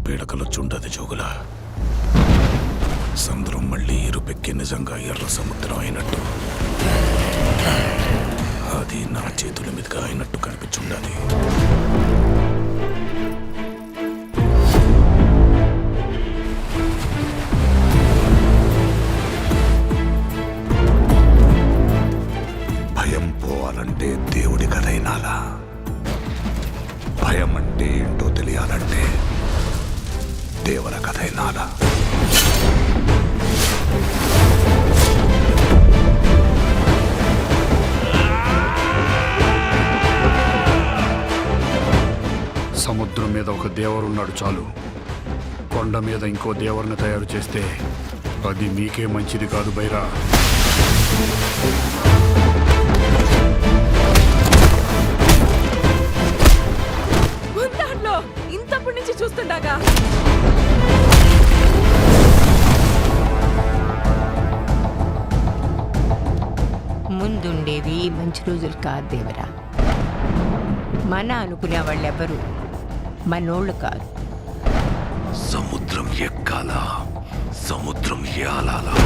పీడకలొచ్చుండదు జోగుల. సముద్రం మళ్ళీ ఇరుపెక్కి నిజంగా ఎర్ర సముద్రం అయినట్టు, అది నా చేతుల మీదుగా అయినట్టు కనిపించుండాలి. భయం పోవాలంటే దేవుడి కథైనాలా, భయం అంటే ఏంటో తెలియాలంటే దేవర కథైనాలా. సముద్రం మీద ఒక దేవరున్నాడు చాలు, కొండ మీద ఇంకో దేవరుని తయారు చేస్తే అది మీకే మంచిది కాదు బైరా. ఇంతప్పటి నుంచి చూస్తుండగా ముందుండేవి మంచి రోజులు కాదు దేవరా. మన అనుకునే వాళ్ళెవ్వరూ మనోళ్ళు కాదు. సముద్రం ఎక్కాలా, సముద్రం ఏలాలా.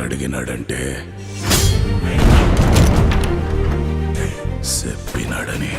అడిగినాడంటే చెప్పినాడని